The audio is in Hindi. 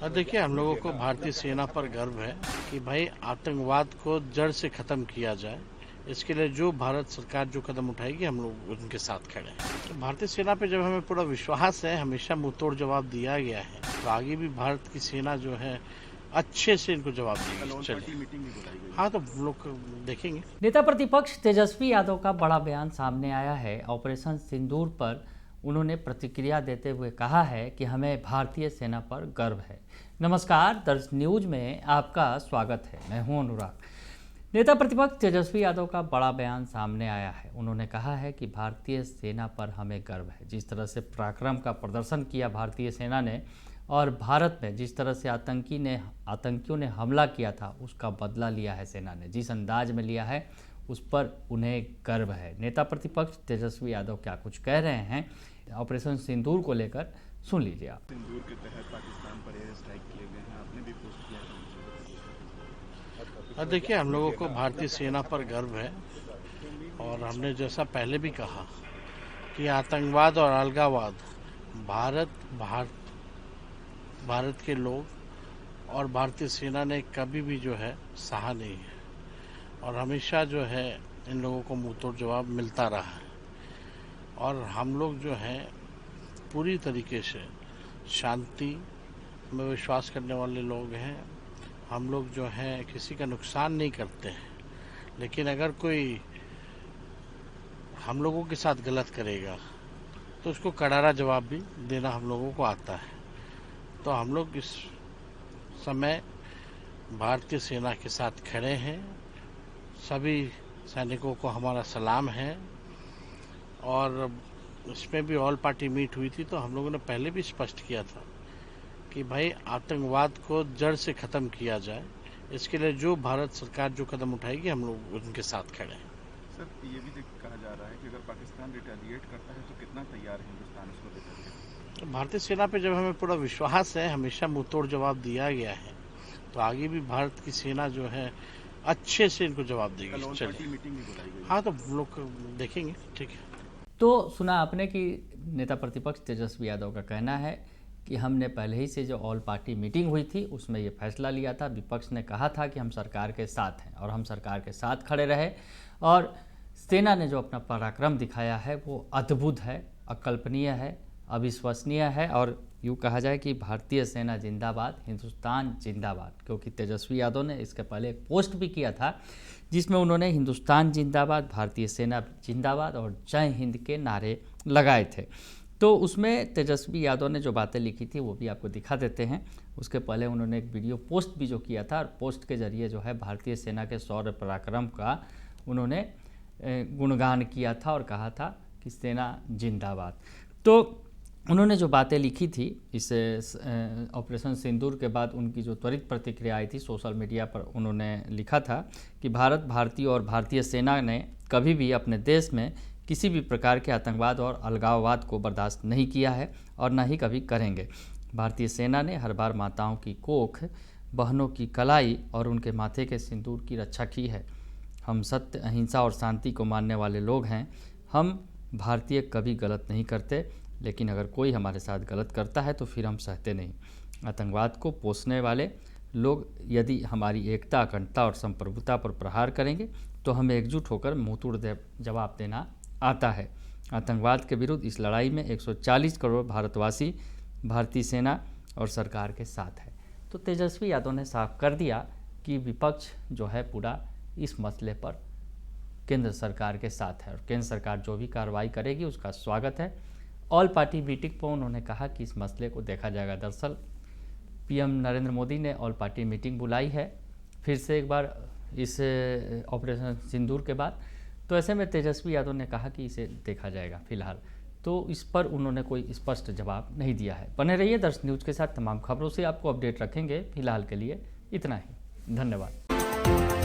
देखिए, हम लोगों को भारतीय सेना पर गर्व है कि भाई आतंकवाद को जड़ से खत्म किया जाए। इसके लिए जो भारत सरकार जो कदम उठाएगी हम लोग उनके साथ खड़े हैं। तो भारतीय सेना पे जब हमें पूरा विश्वास है, हमेशा मुंहतोड़ जवाब दिया गया है, तो आगे भी भारत की सेना जो है अच्छे से इनको जवाब देगी। चलिए, हाँ, तो हम लोग देखेंगे। नेता प्रतिपक्ष तेजस्वी यादव का बड़ा बयान सामने आया है। ऑपरेशन सिंदूर पर उन्होंने प्रतिक्रिया देते हुए कहा है कि हमें भारतीय सेना पर गर्व है। नमस्कार, दर्श न्यूज में आपका स्वागत है। मैं हूं अनुराग। नेता प्रतिपक्ष तेजस्वी यादव का बड़ा बयान सामने आया है। उन्होंने कहा है कि भारतीय सेना पर हमें गर्व है। जिस तरह से पराक्रम का प्रदर्शन किया भारतीय सेना ने और भारत में जिस तरह से आतंकियों ने हमला किया था, उसका बदला लिया है सेना ने, जिस अंदाज में लिया है उस पर उन्हें गर्व है। नेता प्रतिपक्ष तेजस्वी यादव क्या कुछ कह रहे हैं ऑपरेशन सिंदूर को लेकर, सुन लीजिए आप। सिंदूर के तहत पाकिस्तान पर एयर स्ट्राइक किए गए हैं, आपने भी पोस्ट किया। देखिए, हम लोगों को भारतीय सेना पर गर्व है और हमने जैसा पहले भी कहा कि आतंकवाद और अलगाववाद भारत के लोग और भारतीय सेना ने कभी भी जो है सहा नहीं है और हमेशा जो है इन लोगों को मुंहतोड़ जवाब मिलता रहा है। और हम लोग जो है पूरी तरीके से शांति में विश्वास करने वाले लोग हैं। हम लोग जो है किसी का नुकसान नहीं करते हैं, लेकिन अगर कोई हम लोगों के साथ गलत करेगा तो उसको करारा जवाब भी देना हम लोगों को आता है। तो हम लोग इस समय भारतीय सेना के साथ खड़े हैं। सभी सैनिकों को हमारा सलाम है। और इसमें भी ऑल पार्टी मीट हुई थी, तो हम लोगों ने पहले भी स्पष्ट किया था कि भाई आतंकवाद को जड़ से खत्म किया जाए। इसके लिए जो भारत सरकार जो कदम उठाएगी हम लोग उनके साथ खड़े हैं। सर, ये भी कहा जा रहा है कि अगर पाकिस्तान रिटेलिएट करता है तो कितना तैयार है हिंदुस्तान उसको देने के? भारतीय सेना पे जब हमें पूरा विश्वास है, हमेशा मुंहतोड़ जवाब दिया गया है, तो आगे भी भारत की सेना जो है अच्छे से इनको जवाब देगी। चलिए, मीटिंग भी बुलाई गई। हाँ, तो हम लोग देखेंगे। ठीक है। तो सुना आपने कि नेता प्रतिपक्ष तेजस्वी यादव का कहना है कि हमने पहले ही से जो ऑल पार्टी मीटिंग हुई थी उसमें ये फैसला लिया था। विपक्ष ने कहा था कि हम सरकार के साथ हैं और हम सरकार के साथ खड़े रहे और सेना ने जो अपना पराक्रम दिखाया है वो अद्भुत है, अकल्पनीय है, अविश्वसनीय है। और यूँ कहा जाए कि भारतीय सेना जिंदाबाद, हिंदुस्तान जिंदाबाद, क्योंकि तेजस्वी यादव ने इसके पहले एक पोस्ट भी किया था जिसमें उन्होंने हिंदुस्तान जिंदाबाद, भारतीय सेना जिंदाबाद और जय हिंद के नारे लगाए थे। तो उसमें तेजस्वी यादव ने जो बातें लिखी थी वो भी आपको दिखा देते हैं। उसके पहले उन्होंने एक वीडियो पोस्ट भी जो किया था और पोस्ट के जरिए जो है भारतीय सेना के शौर्य पराक्रम का उन्होंने गुणगान किया था और कहा था कि सेना जिंदाबाद। तो उन्होंने जो बातें लिखी थी इस ऑपरेशन सिंदूर के बाद उनकी जो त्वरित प्रतिक्रिया आई थी सोशल मीडिया पर, उन्होंने लिखा था कि भारतीय और भारतीय सेना ने कभी भी अपने देश में किसी भी प्रकार के आतंकवाद और अलगाववाद को बर्दाश्त नहीं किया है और न ही कभी करेंगे। भारतीय सेना ने हर बार माताओं की कोख, बहनों की कलाई और उनके माथे के सिंदूर की रक्षा की है। हम सत्य, अहिंसा और शांति को मानने वाले लोग हैं। हम भारतीय कभी गलत नहीं करते, लेकिन अगर कोई हमारे साथ गलत करता है तो फिर हम सहते नहीं। आतंकवाद को पोसने वाले लोग यदि हमारी एकता, अखंडता और संप्रभुता पर प्रहार करेंगे तो हमें एकजुट होकर मुंहतोड़ जवाब देना आता है। आतंकवाद के विरुद्ध इस लड़ाई में 140 करोड़ भारतवासी भारतीय सेना और सरकार के साथ है। तो तेजस्वी यादव ने साफ कर दिया कि विपक्ष जो है पूरा इस मसले पर केंद्र सरकार के साथ है और केंद्र सरकार जो भी कार्रवाई करेगी उसका स्वागत है। ऑल पार्टी मीटिंग पर उन्होंने कहा कि इस मसले को देखा जाएगा। दरअसल पीएम नरेंद्र मोदी ने ऑल पार्टी मीटिंग बुलाई है फिर से एक बार इस ऑपरेशन सिंदूर के बाद, तो ऐसे में तेजस्वी यादव ने कहा कि इसे देखा जाएगा फिलहाल। तो इस पर उन्होंने कोई स्पष्ट जवाब नहीं दिया है। बने रहिए दर्श न्यूज़ के साथ, तमाम खबरों से आपको अपडेट रखेंगे। फिलहाल के लिए इतना ही, धन्यवाद।